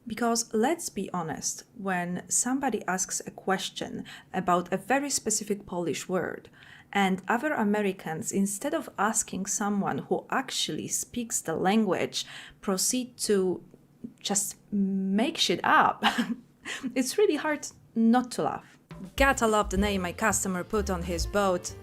Because let's be honest, when somebody asks a question about a very specific Polish word, and other Americans, instead of asking someone who actually speaks the language, proceed to just make shit up, it's really hard not to laugh. Gotta love the name my customer put on his boat.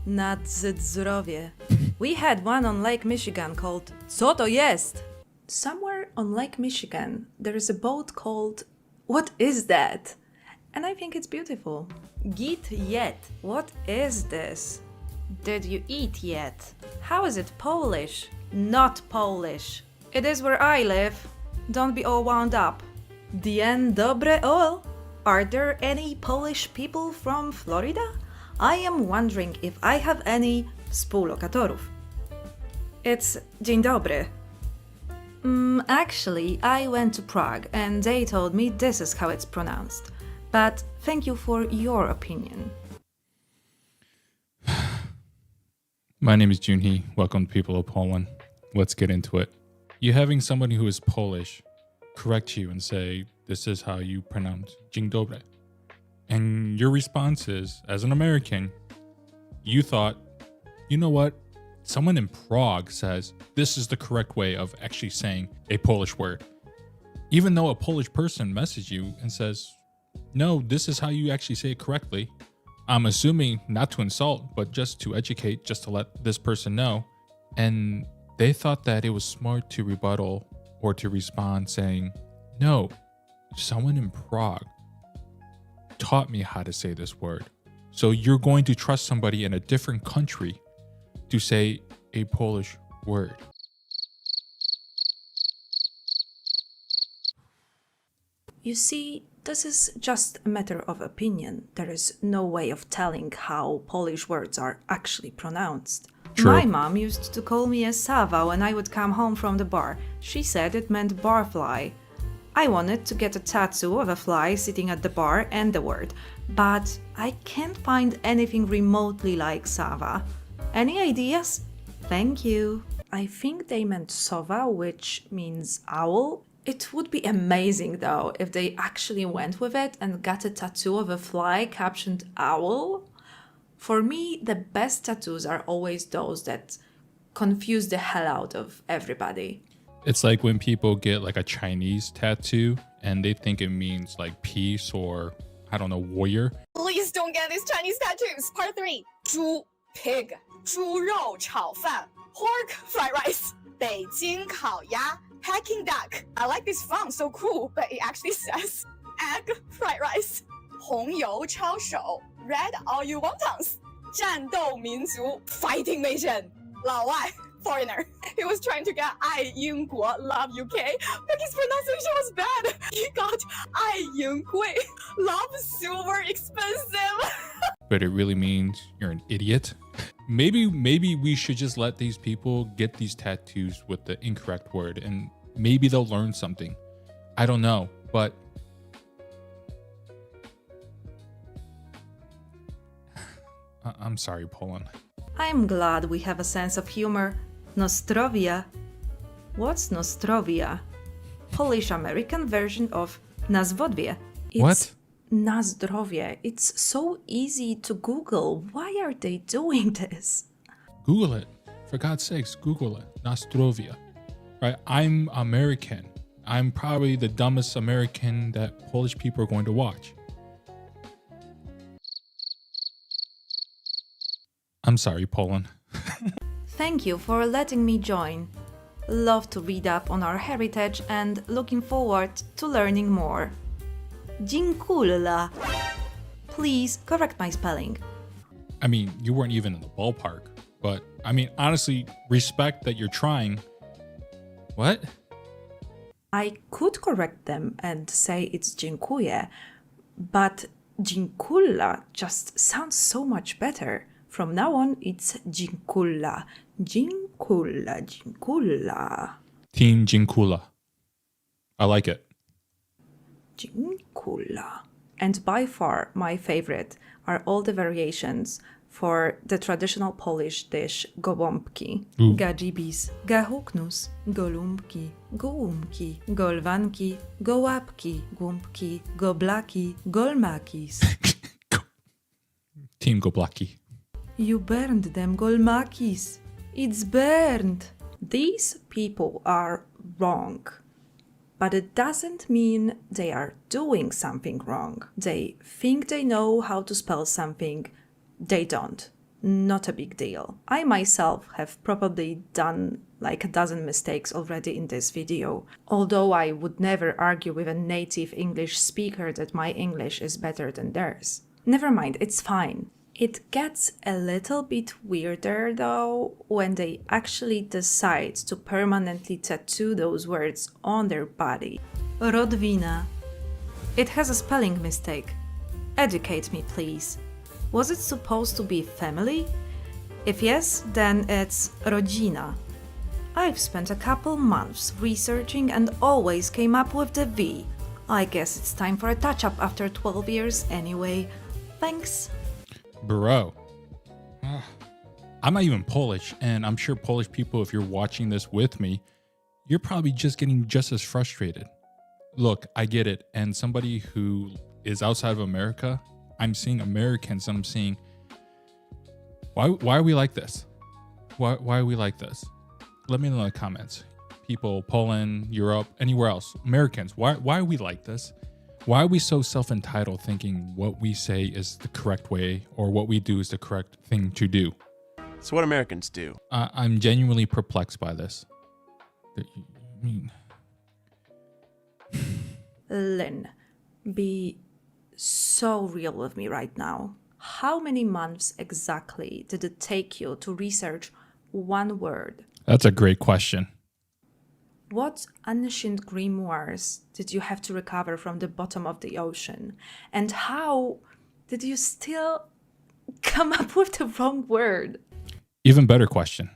Nadzdrowie. We had one on Lake Michigan called Co to jest? Somewhere on Lake Michigan, there is a boat called What is that? And I think it's beautiful. Git yet. What is this? Did you eat yet? How is it Polish? Not Polish. It is where I live. Don't be all wound up. Dzień dobry all. Are there any Polish people from Florida? I am wondering if I have any współlokatorów. It's dzień dobry. Actually, I went to Prague and they told me this is how it's pronounced. But thank you for your opinion. My name is Joon. Welcome to People of Poland. Let's get into it. You having somebody who is Polish correct you and say, this is how you pronounce dzień dobry. And your response is, as an American, you thought, you know what? Someone in Prague says this is the correct way of actually saying a Polish word. Even though a Polish person messaged you and says, no, this is how you actually say it correctly. I'm assuming not to insult, but just to educate, just to let this person know. And they thought that it was smart to rebuttal or to respond saying, no, someone in Prague taught me how to say this word. So you're going to trust somebody in a different country to say a Polish word. You see, this is just a matter of opinion. There is no way of telling how Polish words are actually pronounced. True. My mom used to call me a Sava when I would come home from the bar. She said it meant barfly. I wanted to get a tattoo of a fly sitting at the bar and the word, but I can't find anything remotely like Sava. Any ideas? Thank you. I think they meant sova, which means owl. It would be amazing though if they actually went with it and got a tattoo of a fly captioned owl. For me, the best tattoos are always those that confuse the hell out of everybody. It's like when people get like a Chinese tattoo and they think it means like peace or, I don't know, warrior. Please don't get these Chinese tattoos. Part 3. 猪 pig 猪肉炒饭 pork fried rice 北京烤鸭 Peking duck. I like this font, so cool, but it actually says egg fried rice 红油抄手 red all you wontons 战斗民族 fighting nation 老外 foreigner. He was trying to get 爱英国 love UK, but his pronunciation was bad. He got 爱银贵 love silver expensive. But it really means you're an idiot. Maybe we should just let these people get these tattoos with the incorrect word and maybe they'll learn something. I don't know, but I'm sorry, Poland. I'm glad we have a sense of humor. Nostrovia. What's Nostrovia? Polish-American version of nazwodwie. What? Na zdrowie. It's so easy to Google. Why are they doing this? Google it. For God's sakes, Google it. Nostrovia. Right? I'm American. I'm probably the dumbest American that Polish people are going to watch. I'm sorry, Poland. Thank you for letting me join. Love to read up on our heritage and looking forward to learning more. Dziękuję. Please correct my spelling. I mean, you weren't even in the ballpark. But, I mean, honestly, respect that you're trying. What? I could correct them and say it's dziękuję, but dziękuję just sounds so much better. From now on, it's dziękuję. Dziękuję, dziękuję. Team Jinkula. I like it. Dziękuję. And by far, my favorite are all the variations for the traditional Polish dish gołąbki. Ooh. Gadzibis, gahuknus, golumbki, gołąbki, golwanki, gołapki, głąbki, goblaki, golmakis. Team Goblaki. You burned them golmakis. It's burned. These people are wrong. But it doesn't mean they are doing something wrong. They think they know how to spell something. They don't. Not a big deal. I myself have probably done like a dozen mistakes already in this video, although I would never argue with a native English speaker that my English is better than theirs. Never mind, it's fine. It gets a little bit weirder though when they actually decide to permanently tattoo those words on their body. Rodwina. It has a spelling mistake. Educate me, please. Was it supposed to be family? If yes, then it's rodzina. I've spent a couple months researching and always came up with the V. I guess it's time for a touch-up after 12 years anyway. Thanks. Bro. I'm not even Polish, and I'm sure Polish people, if you're watching this with me, you're probably just getting just as frustrated. Look, I get it, and somebody who is outside of America, I'm seeing Americans and I'm seeing, why are we like this? Why are we like this? Let me know in the comments. People, Poland, Europe, anywhere else, Americans, why are we like this? Why are we so self-entitled thinking what we say is the correct way or what we do is the correct thing to do? It's what Americans do. I'm genuinely perplexed by this. I mean, Lynn, be so real with me right now. How many months exactly did it take you to research one word? that's a great question. What ancient grimoires did you have to recover from the bottom of the ocean? And how did you still come up with the wrong word? Even better question.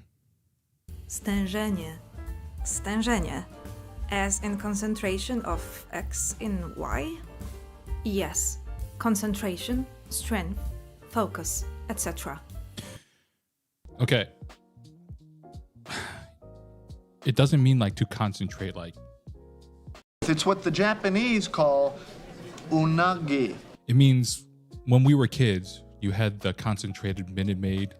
Stężenie. Stężenie. As in concentration of X in Y? Yes. Concentration, strength, focus, etc. Okay. It doesn't mean like to concentrate, like It's what the Japanese call unagi. it means when we were kids, you had the concentrated Minute Maid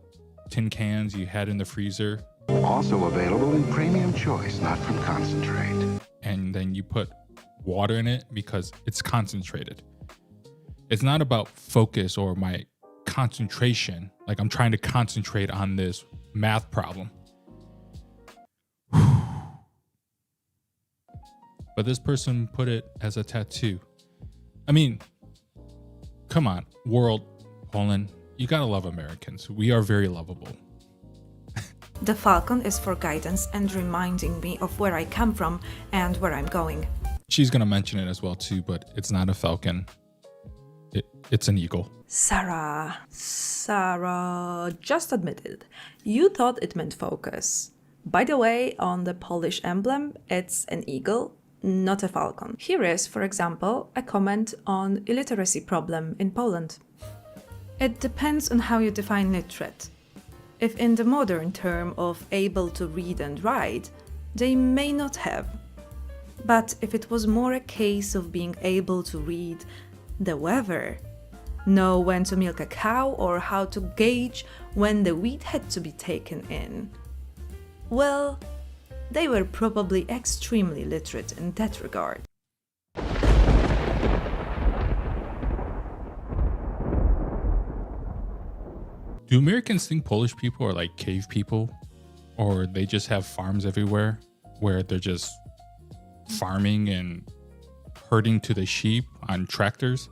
tin cans you had in the freezer, Also available in premium choice, not from concentrate. and then you put water in it because it's concentrated. It's not about focus or my concentration. Like I'm trying to concentrate on this math problem. But this person put it as a tattoo. I mean, come on, world, Poland, you gotta love Americans. We are very lovable. The falcon is for guidance and reminding me of where I come from and where I'm going. She's gonna mention it as well too, but it's not a falcon. It's an eagle. Sarah just admitted, you thought it meant focus. By the way, on the Polish emblem, it's an eagle, not a falcon. Here is, for example, a comment on illiteracy problem in Poland. It depends on how you define literate. If in the modern term of able to read and write, they may not have. But if it was more a case of being able to read the weather, know when to milk a cow or how to gauge when the wheat had to be taken in, well, they were probably extremely literate in that regard. Do Americans think Polish people are like cave people? Or they just have farms everywhere where they're just farming and herding to the sheep on tractors?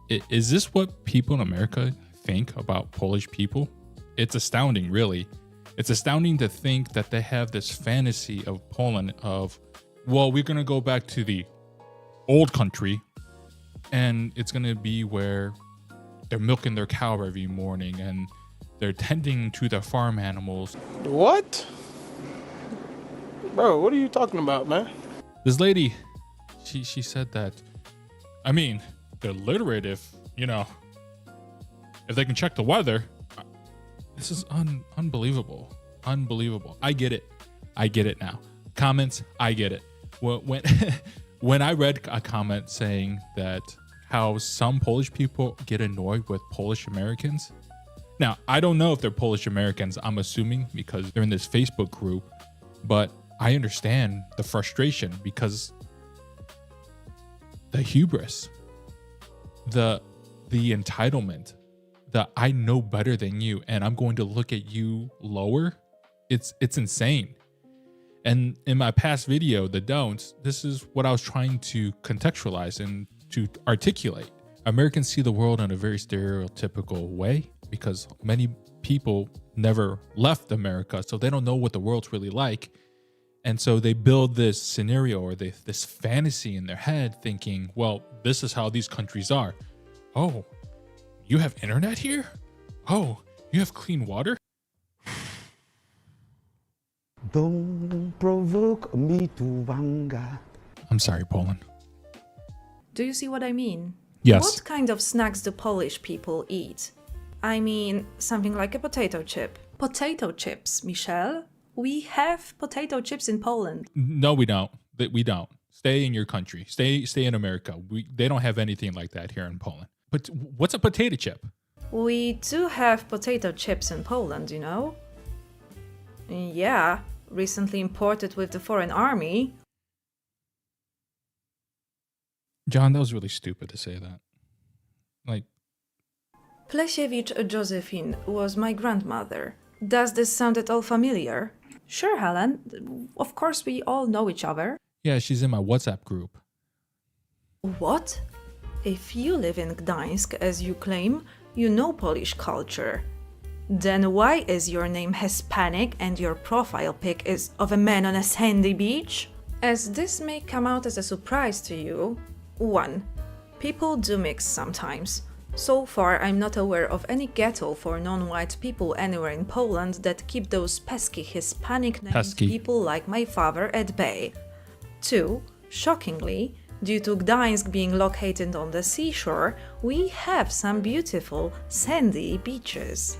Is this what people in America think about Polish people? It's astounding, really. It's astounding to think that they have this fantasy of Poland of, well, we're going to go back to the old country, and it's going to be where they're milking their cow every morning and they're tending to their farm animals. What? Bro, what are you talking about, man? This lady, she said that, I mean, they're literate if they can check the weather. This is unbelievable. Unbelievable. I get it now. Comments, I get it. When I read a comment saying that how some Polish people get annoyed with Polish Americans. Now, I don't know if they're Polish Americans, I'm assuming, because they're in this Facebook group, but I understand the frustration because the hubris, the entitlement, the I know better than you and I'm going to look at you lower, it's insane. And in my past video, the don'ts, this is what I was trying to contextualize and to articulate. Americans see the world in a very stereotypical way because many people never left America, so they don't know what the world's really like. And so they build this scenario or this fantasy in their head thinking, well, this is how these countries are. Oh, you have internet here? Oh, you have clean water? Don't provoke me to anger. I'm sorry, Poland. Do you see what I mean? Yes. What kind of snacks do Polish people eat? I mean, something like a potato chip. Potato chips, Michelle? We have potato chips in Poland. No, we don't. We don't. Stay in your country. Stay in America. They don't have anything like that here in Poland. But what's a potato chip? We do have potato chips in Poland, you know? Yeah, recently imported with the foreign army. John, that was really stupid to say that. Like, Plesiewicz Josephine was my grandmother. Does this sound at all familiar? Sure, Helen. Of course, we all know each other. yeah, she's in my WhatsApp group. What? If you live in Gdańsk, as you claim, you know Polish culture. Then why is your name Hispanic and your profile pic is of a man on a sandy beach? As this may come out as a surprise to you, 1. People do mix sometimes. So far, I'm not aware of any ghetto for non-white people anywhere in Poland that keep those pesky Hispanic named people like my father at bay. 2. Shockingly, due to Gdańsk being located on the seashore, we have some beautiful sandy beaches.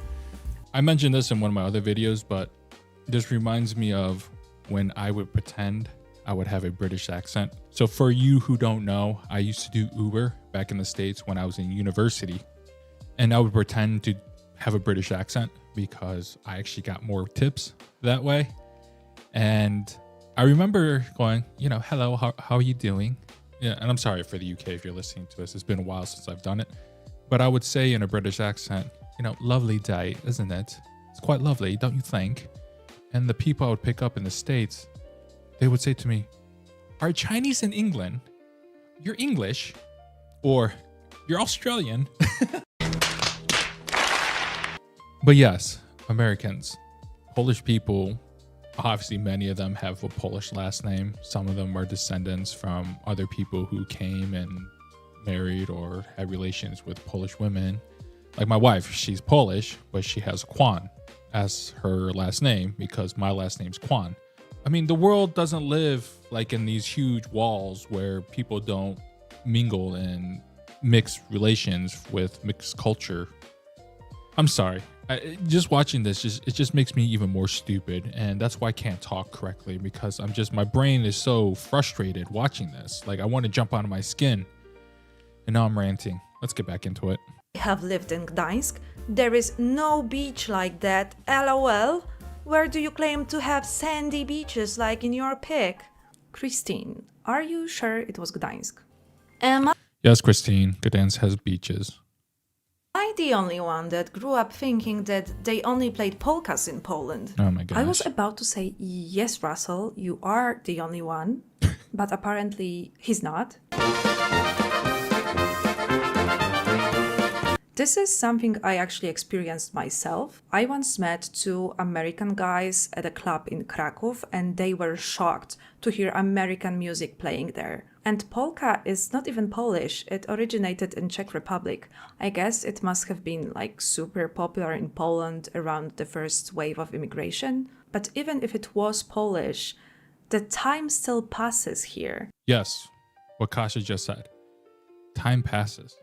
I mentioned this in one of my other videos, but this reminds me of when I would pretend I would have a British accent. So for you who don't know, I used to do Uber back in the States when I was in university. And I would pretend to have a British accent because I actually got more tips that way. And I remember going, hello, how are you doing? Yeah, and I'm sorry for the UK if you're listening to this. It's been a while since I've done it. But I would say in a British accent, lovely day, isn't it? It's quite lovely, don't you think? And the people I would pick up in the States, they would say to me, are Chinese in England? You're English? Or you're Australian? But yes, Americans, Polish people, obviously many of them have a Polish last name. Some of them are descendants from other people who came and married or had relations with Polish women. Like my wife, she's Polish, but she has Kwan as her last name because my last name's Kwan. I mean, the world doesn't live like in these huge walls where people don't mingle and mix relations with mixed culture. I'm sorry. Just watching this, it just makes me even more stupid. And that's why I can't talk correctly because my brain is so frustrated watching this. Like I want to jump out of my skin. And now I'm ranting. Let's get back into it. I have lived in Gdańsk. There is no beach like that, LOL. Where do you claim to have sandy beaches like in your pic? Christine, are you sure it was Gdańsk? Am Yes, Christine, Gdańsk has beaches. I the only one that grew up thinking that they only played polkas in Poland? Oh my gosh. I was about to say, yes, Russell, you are the only one. But apparently he's not. This is something I actually experienced myself. I once met two American guys at a club in Krakow, and they were shocked to hear American music playing there. And polka is not even Polish, it originated in Czech Republic. I guess it must have been like super popular in Poland around the first wave of immigration. But even if it was Polish, the time still passes here. Yes, what Kasia just said. Time passes.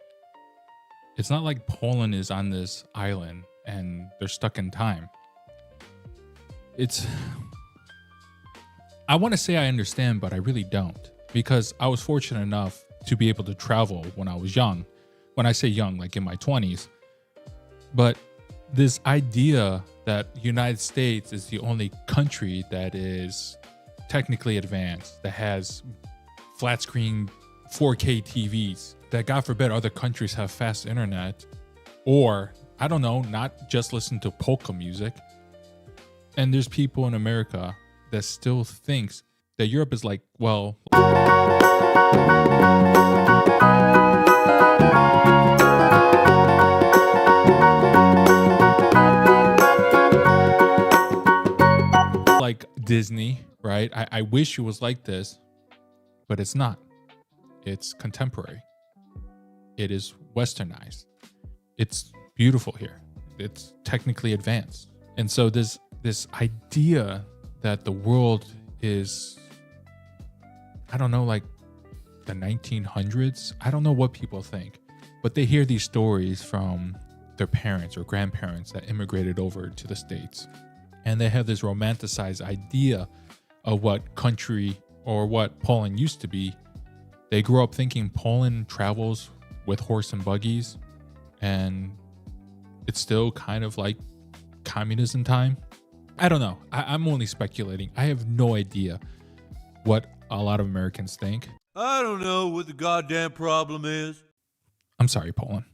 It's not like Poland is on this island and they're stuck in time. I want to say I understand, but I really don't. Because I was fortunate enough to be able to travel when I was young. When I say young, like in my 20s. But this idea that the United States is the only country that is technically advanced, that has flat screen 4K TVs, that God forbid other countries have fast internet, or I don't know, not just listen to polka music. And there's people in America that still thinks that Europe is like, well, like Disney, right? I wish it was like this, but it's not. It's contemporary. It is westernized. It's beautiful here. It's technically advanced. And so this idea that the world is, I don't know, like the 1900s. I don't know what people think, but they hear these stories from their parents or grandparents that immigrated over to the States. And they have this romanticized idea of what country or what Poland used to be. They grew up thinking Poland travels with horse and buggies, and it's still kind of like communism time. I don't know. I'm only speculating. I have no idea what a lot of Americans think. I don't know what the goddamn problem is. I'm sorry, Poland.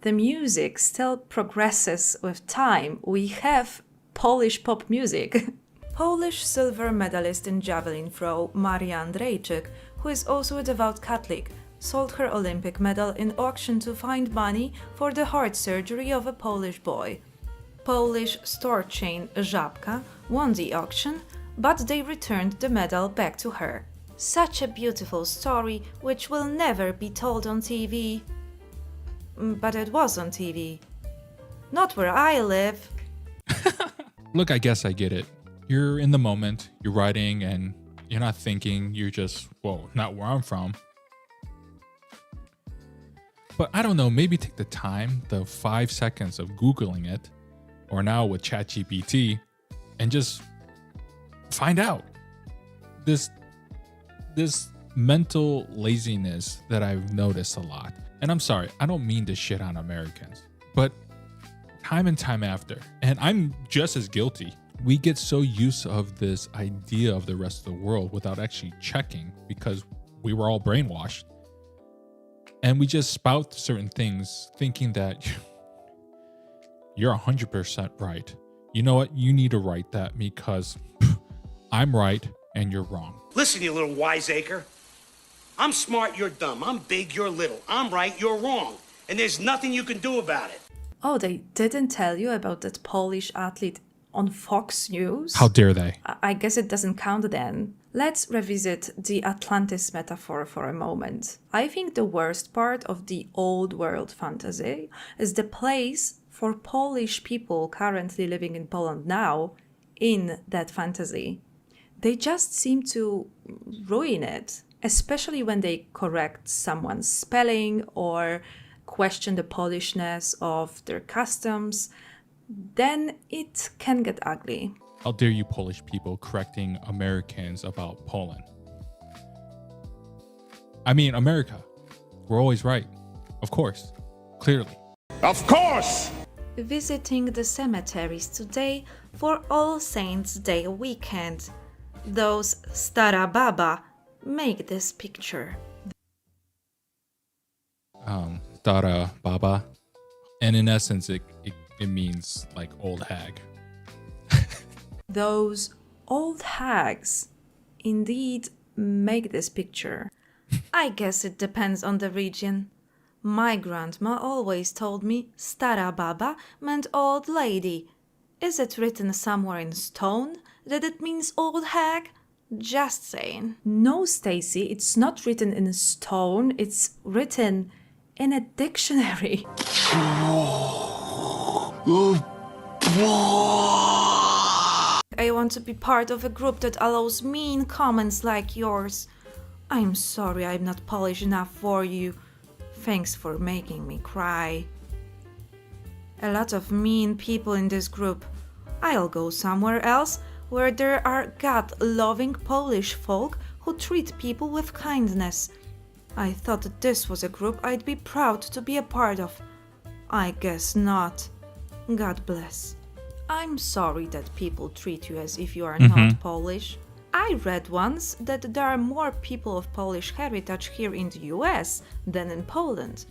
The music still progresses with time. We have Polish pop music. Polish silver medalist in javelin throw Maria Andrejczyk, who is also a devout Catholic, sold her Olympic medal in auction to find money for the heart surgery of a Polish boy. Polish store chain Żabka won the auction, but they returned the medal back to her. Such a beautiful story which will never be told on TV. But it was on TV. Not where I live. Look, I guess I get it. You're in the moment, you're writing, and you're not thinking, you're just, whoa, not where I'm from. But I don't know, maybe take the time, the 5 seconds of Googling it, or now with ChatGPT, and just find out. This mental laziness that I've noticed a lot. And I'm sorry, I don't mean to shit on Americans, but time and time after, and I'm just as guilty, we get so used of this idea of the rest of the world without actually checking because we were all brainwashed. And we just spout certain things thinking that you're 100% right. You know what? You need to write that because I'm right and you're wrong. Listen, you little wiseacre. I'm smart, you're dumb. I'm big, you're little. I'm right, you're wrong. And there's nothing you can do about it. Oh, they didn't tell you about that Polish athlete on Fox News? How dare they? I guess it doesn't count then. Let's revisit the Atlantis metaphor for a moment. I think the worst part of the old world fantasy is the place for Polish people currently living in Poland now in that fantasy. They just seem to ruin it, especially when they correct someone's spelling or question the Polishness of their customs. Then it can get ugly. How dare you Polish people correcting Americans about Poland? I mean, America, we're always right. Of course. Clearly. Of course! Visiting the cemeteries today for All Saints' Day weekend. Those Stara Baba make this picture. Stara Baba. And in essence, it means like old hag. Those old hags indeed make this picture. I guess it depends on the region. My grandma always told me stara baba meant old lady. Is it written somewhere in stone that it means old hag? Just saying. No, Stacy, it's not written in stone, it's written in a dictionary. I want to be part of a group that allows mean comments like yours. I'm sorry I'm not Polish enough for you. Thanks for making me cry. A lot of mean people in this group. I'll go somewhere else where there are God-loving Polish folk who treat people with kindness. I thought this was a group I'd be proud to be a part of. I guess not. God bless. I'm sorry that people treat you as if you are not Polish. I read once that there are more people of Polish heritage here in the US than in Poland.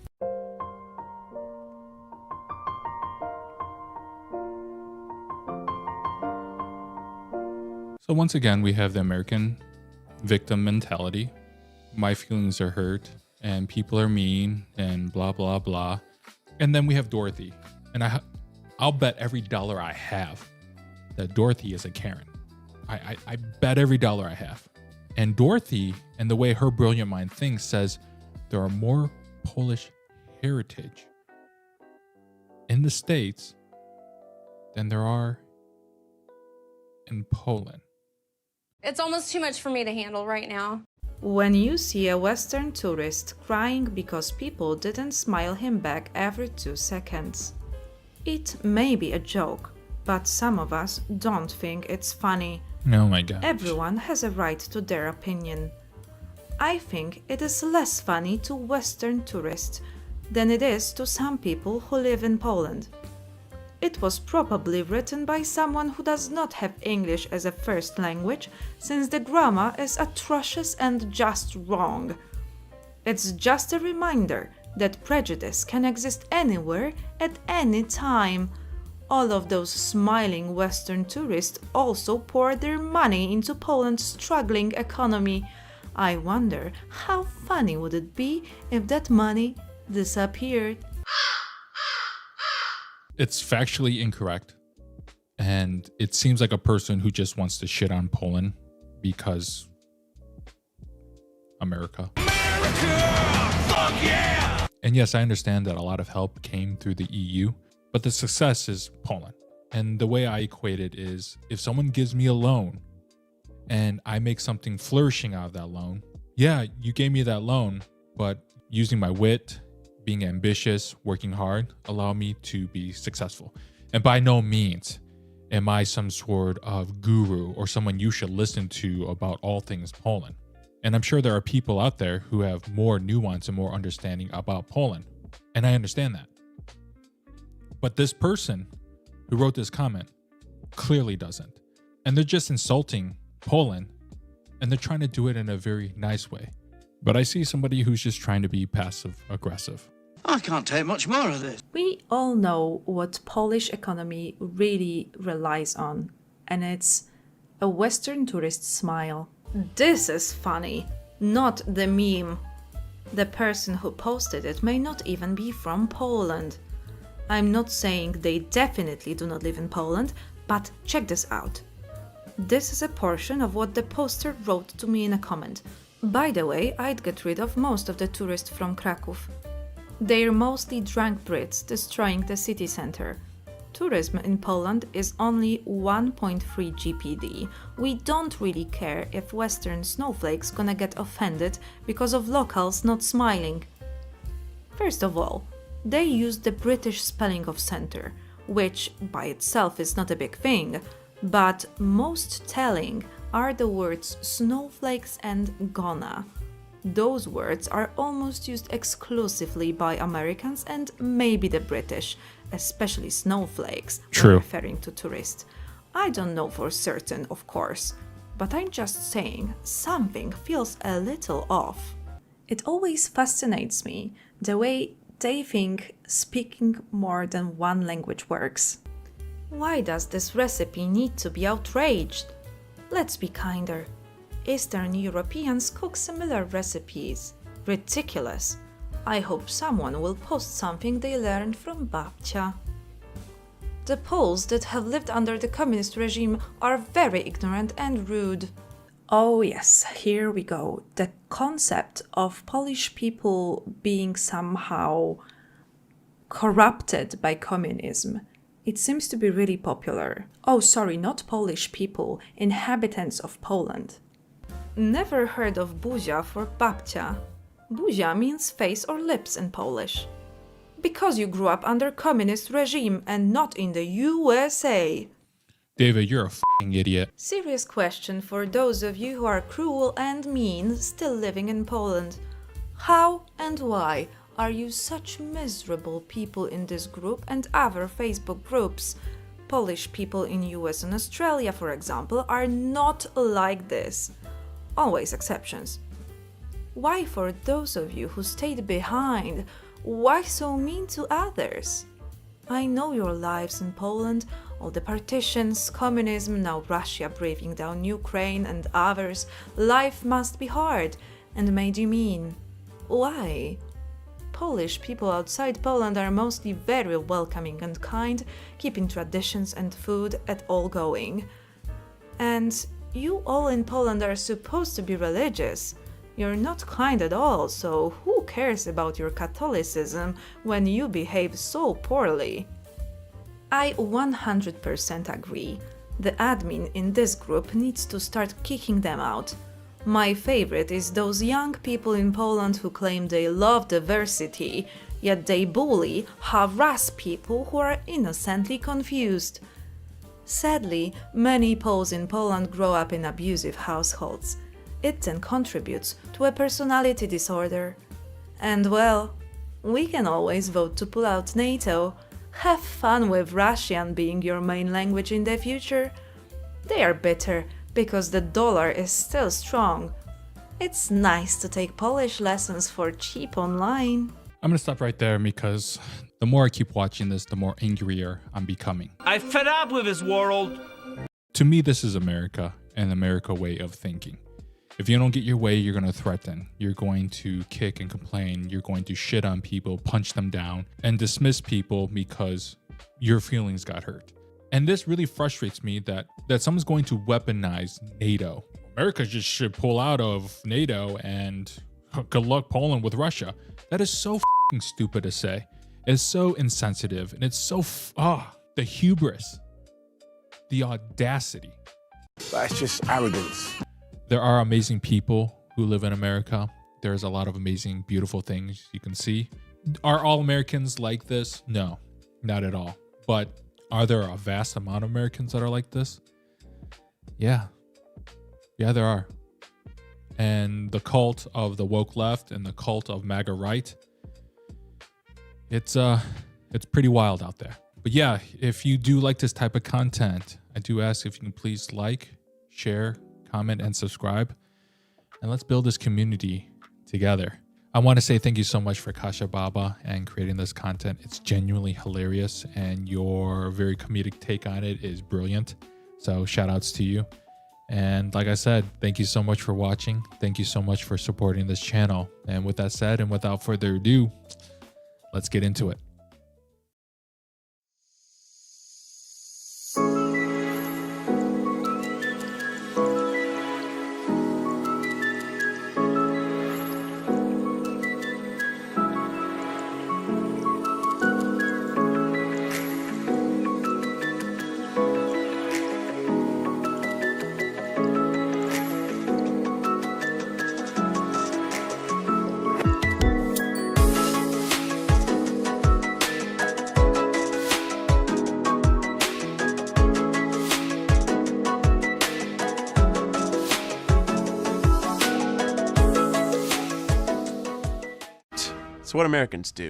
So once again, we have the American victim mentality. My feelings are hurt and people are mean and blah, blah, blah. And then we have Dorothy. And I'll bet every dollar I have that Dorothy is a Karen. I bet every dollar I have. And Dorothy, and the way her brilliant mind thinks, says there are more Polish heritage in the States than there are in Poland. It's almost too much for me to handle right now. When you see a Western tourist crying because people didn't smile him back every 2 seconds. It may be a joke, but some of us don't think it's funny. Oh my God. Everyone has a right to their opinion. I think it is less funny to Western tourists than it is to some people who live in Poland. It was probably written by someone who does not have English as a first language, since the grammar is atrocious and just wrong. It's just a reminder that prejudice can exist anywhere at any time. All of those smiling Western tourists also pour their money into Poland's struggling economy. I wonder how funny would it be if that money disappeared. It's factually incorrect. And it seems like a person who just wants to shit on Poland because America. Fuck yeah! And yes, I understand that a lot of help came through the EU, but the success is Poland. And the way I equate it is if someone gives me a loan and I make something flourishing out of that loan, yeah, you gave me that loan, but using my wit, being ambitious, working hard, allow me to be successful. And by no means am I some sort of guru or someone you should listen to about all things Poland. And I'm sure there are people out there who have more nuance and more understanding about Poland. And I understand that. But this person who wrote this comment clearly doesn't. And they're just insulting Poland, and they're trying to do it in a very nice way. But I see somebody who's just trying to be passive aggressive. I can't take much more of this. We all know what Polish economy really relies on, and it's a Western tourist smile. This is funny, not the meme. The person who posted it may not even be from Poland. I'm not saying they definitely do not live in Poland, but check this out. This is a portion of what the poster wrote to me in a comment. By the way, I'd get rid of most of the tourists from Kraków. They're mostly drunk Brits destroying the city center. Tourism in Poland is only 1.3 GPD. We don't really care if Western snowflakes gonna get offended because of locals not smiling. First of all, they use the British spelling of center, which by itself is not a big thing, but most telling are the words snowflakes and gonna. Those words are almost used exclusively by Americans and maybe the British, especially snowflakes, True. when referring to tourists. I don't know for certain, of course, but I'm just saying something feels a little off. It always fascinates me the way they think speaking more than one language works. Why does this recipe need to be outraged? Let's be kinder. Eastern Europeans cook similar recipes. Ridiculous. I hope someone will post something they learned from babcia. The Poles that have lived under the communist regime are very ignorant and rude. Oh yes, here we go. The concept of Polish people being somehow corrupted by communism. It seems to be really popular. Oh, sorry, not Polish people, inhabitants of Poland. Never heard of buzia for babcia. Buzia means face or lips in Polish. Because you grew up under communist regime and not in the USA. David, you're a f***ing idiot. Serious question for those of you who are cruel and mean still living in Poland. How and why are you such miserable people in this group and other Facebook groups? Polish people in US and Australia, for example, are not like this. Always exceptions. Why for those of you who stayed behind? Why so mean to others? I know your lives in Poland, all the partitions, communism, now Russia breathing down Ukraine and others. Life must be hard and made you mean. Why? Polish people outside Poland are mostly very welcoming and kind, keeping traditions and food at all going. And you all in Poland are supposed to be religious. You're not kind at all, so who cares about your Catholicism when you behave so poorly? I 100% agree. The admin in this group needs to start kicking them out. My favorite is those young people in Poland who claim they love diversity, yet they bully, harass people who are innocently confused. Sadly, many Poles in Poland grow up in abusive households. It then contributes to a personality disorder. And well, we can always vote to pull out NATO. Have fun with Russian being your main language in the future. They are bitter because the dollar is still strong. It's nice to take Polish lessons for cheap online. I'm gonna stop right there because the more I keep watching this, the more angrier I'm becoming. I'm fed up with this world. To me, this is America and America way of thinking. If you don't get your way, you're going to threaten. You're going to kick and complain. You're going to shit on people, punch them down, and dismiss people because your feelings got hurt. And this really frustrates me that someone's going to weaponize NATO. America just should pull out of NATO and good luck Poland with Russia. That is so f***ing stupid to say. It's so insensitive, and it's so the hubris, the audacity. That's just arrogance. There are amazing people who live in America. There's a lot of amazing, beautiful things you can see. Are all Americans like this? No, not at all. But are there a vast amount of Americans that are like this? Yeah. Yeah, there are. And the cult of the woke left and the cult of MAGA right, it's pretty wild out there. But yeah, if you do like this type of content, I do ask if you can please like, share, comment, and subscribe. And let's build this community together. I want to say thank you so much for Kasha Baba and creating this content. It's genuinely hilarious and your very comedic take on it is brilliant. So shout outs to you. And like I said, thank you so much for watching. Thank you so much for supporting this channel. And with that said, and without further ado, let's get into it. It's what Americans do.